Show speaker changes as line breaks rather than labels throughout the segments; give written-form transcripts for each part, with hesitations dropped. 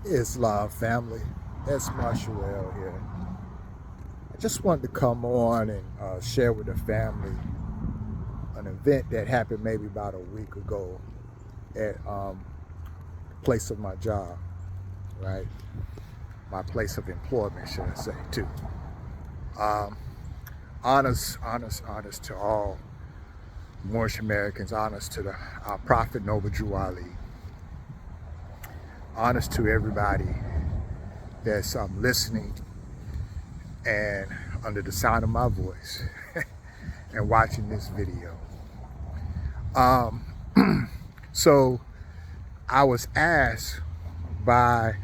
Islam family. It's Marshall here. I just wanted to come on and share with the family an event that happened maybe about a week ago at the place of my job, right? My place of employment, should I say, too. Um, honors to all Moorish Americans, honors to our Prophet Noble Drew Ali, honors to everybody that's listening and under the sound of my voice and watching this video. Um, so I was asked by,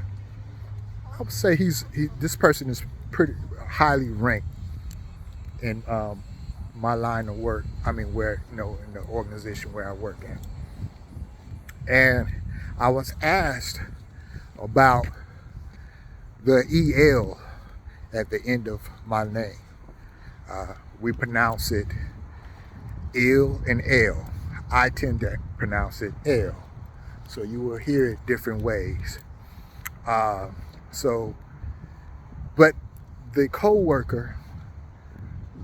I would say this person is pretty highly ranked in my line of work. I mean, in the organization where I work in. And I was asked about the EL at the end of my name. We pronounce it ill and L. I tend to pronounce it L. So you will hear it different ways. But the co-worker,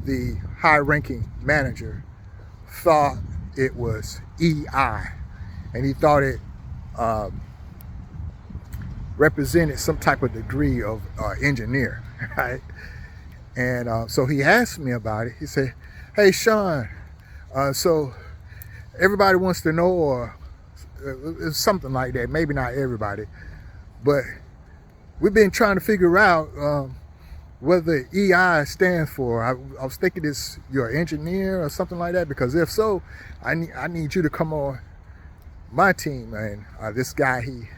the high-ranking manager, thought it was EI, and he thought it represented some type of degree of engineer, right? And so he asked me about it. He said, "Hey, Sean, so everybody wants to know, or it's something like that. Maybe not everybody, but we've been trying to figure out whether EI stands for. I was thinking you're an engineer or something like that, because if so, I need you to come on my team." And this guy, he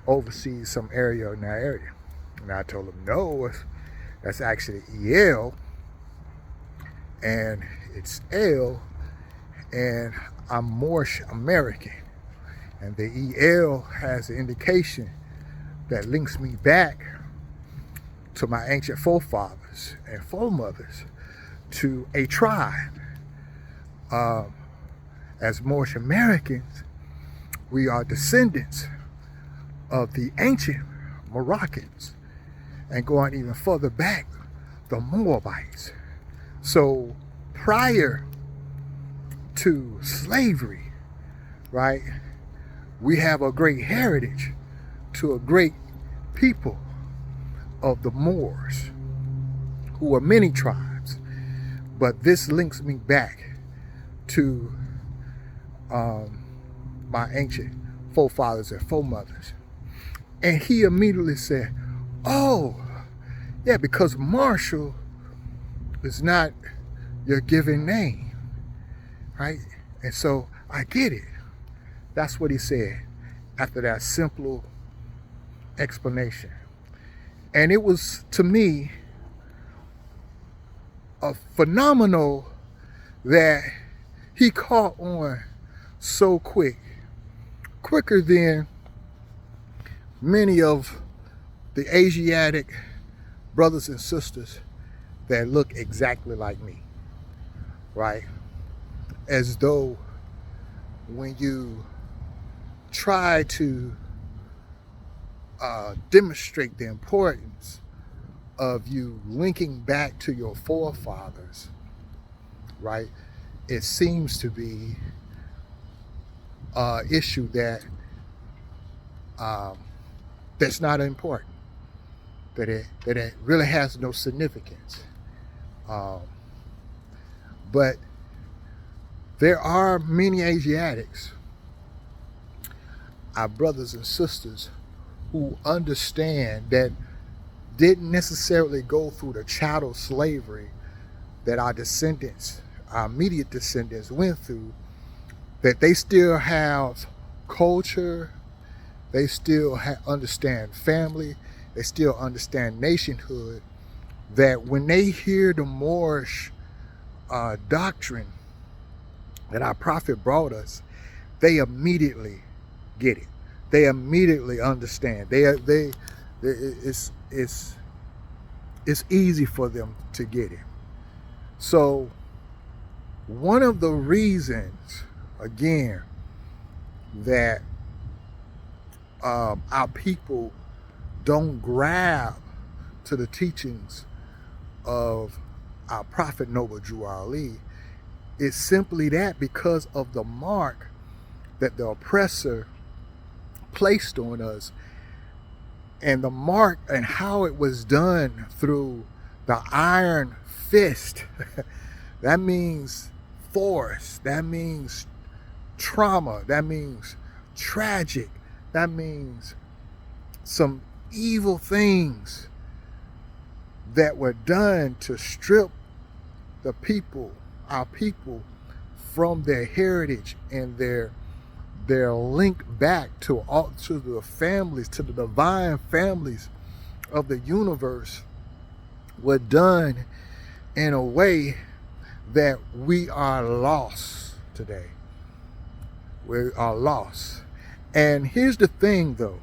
oversees some area in that area. And I told him, no, that's actually EL, and it's L, and I'm Moorish American. And the EL has an indication that links me back to my ancient forefathers and foremothers, to a tribe. As Moorish Americans, we are descendants of the ancient Moroccans, and going even further back, the Moabites. So prior to slavery, right, we have a great heritage to a great people of the Moors, who are many tribes. But this links me back to my ancient forefathers and foremothers. And he immediately said, "Oh, yeah, because Marshall is not your given name, right?" And so I get it. That's what he said after that simple explanation. And it was, to me, a phenomenal that he caught on so quicker than many of the Asiatic brothers and sisters that look exactly like me, right? As though when you try to demonstrate the importance of you linking back to your forefathers, right, it seems to be an issue that's not important, that it really has no significance. But there are many Asiatics, our brothers and sisters, who understand, that didn't necessarily go through the chattel slavery that our descendants, our immediate descendants, went through, that they still have culture, they still understand family, they still understand nationhood, that when they hear the Moorish doctrine that our prophet brought us, they immediately get it. They immediately understand. It's easy for them to get it. So one of the reasons, again, that our people don't grab to the teachings of our prophet Noble Drew Ali, it's simply that because of the mark that the oppressor placed on us, and the mark and how it was done through the iron fist. That means force, that means trauma, that means tragic, that means some evil things that were done to strip the people, our people, from their heritage and their link back to the families, to the divine families of the universe, were done in a way that we are lost today. We are lost. And here's the thing though,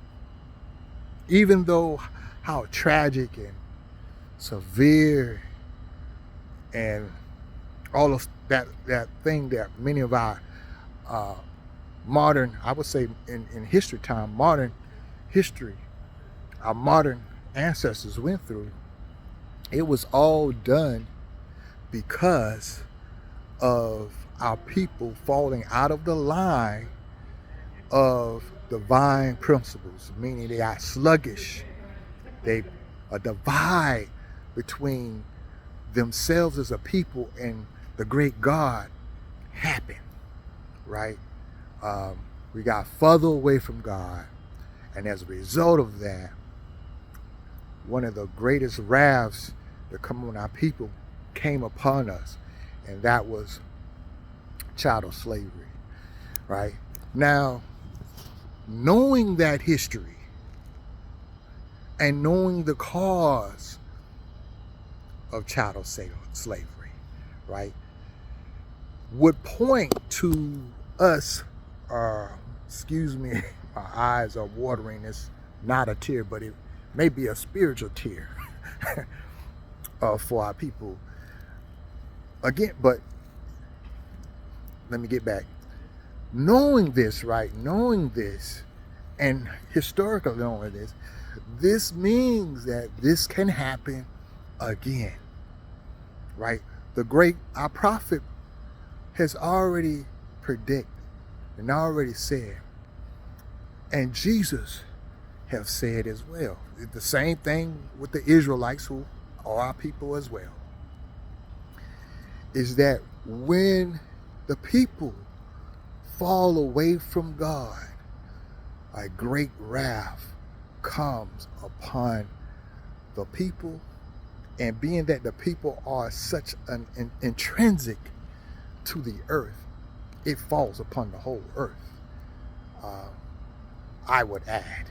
even though how tragic and severe and all of that thing that many of our modern, I would say in history time, modern history, our modern ancestors went through, it was all done because of our people falling out of the line of divine principles, meaning they are sluggish. They a divide between themselves as a people and the great God happened, right? We got further away from God, and as a result of that, one of the greatest wraths that come on our people came upon us, and that was chattel slavery, right? Now, knowing that history and knowing the cause of chattel slavery, right, would point to us, excuse me, my eyes are watering. It's not a tear, but it may be a spiritual tear for our people. Again, but let me get back. Knowing this, right, knowing this, and historically knowing this, this means that this can happen again, right? Our prophet has already predicted and already said, and Jesus have said as well. The same thing with the Israelites, who are our people as well, is that when the people fall away from God, a great wrath comes upon the people. And being that the people are such an intrinsic to the earth, it falls upon the whole earth. I would add,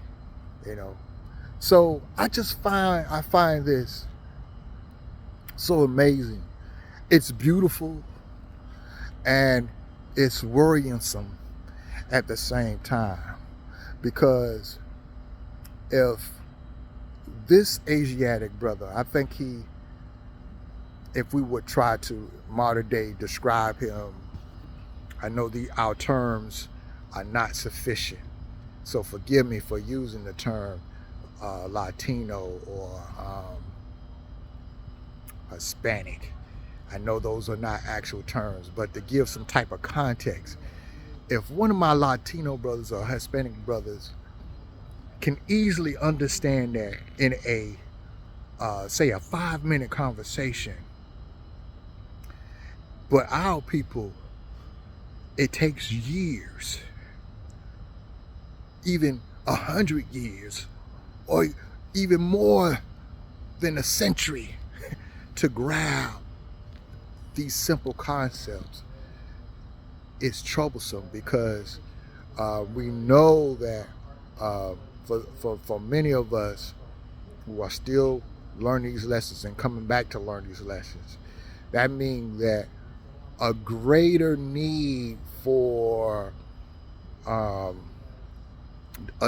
So I find this so amazing. It's beautiful and it's worrisome at the same time, because if this Asiatic brother, I think if we would try to modern day describe him, I know our terms are not sufficient, so forgive me for using the term Latino or Hispanic. I know those are not actual terms, but to give some type of context, if one of my Latino brothers or Hispanic brothers can easily understand that in say a 5-minute conversation, but our people, it takes years, even 100 years, or even more than a century to grab these simple concepts. It's troublesome because we know that for many of us who are still learning these lessons and coming back to learn these lessons, that means that a greater need for a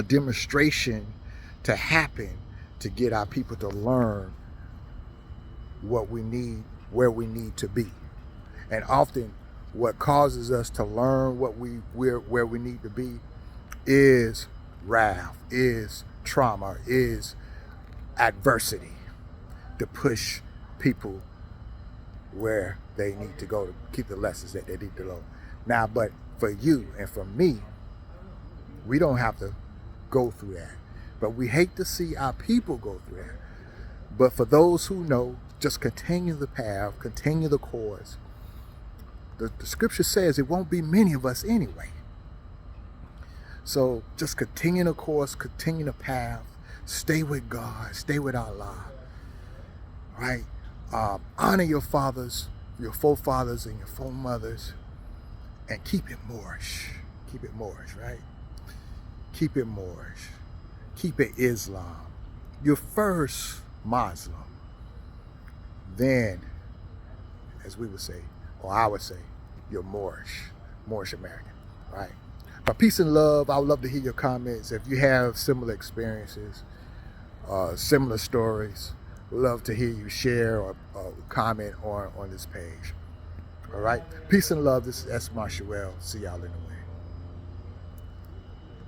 demonstration to happen to get our people to learn what we need, where we need to be. And often what causes us to learn where we need to be is wrath, is trauma, is adversity to push people where they need to go to keep the lessons that they need to learn. Now, but for you and for me, we don't have to go through that. But we hate to see our people go through that. But for those who know, just continue the path, continue the course. The scripture says it won't be many of us anyway. So just continue the course, continue the path, stay with God, stay with Allah, right? Honor your fathers, your forefathers and your foremothers, and keep it Moorish. Keep it Moorish, right? Keep it Moorish. Keep it Islam. You're first Muslim. Then, as we would say, or I would say, you're Moorish American, right? But peace and love. I would love to hear your comments. If you have similar experiences, similar stories, love to hear you share or comment on this page. All right. Peace and love. This is S. Marshuel. See y'all in the way.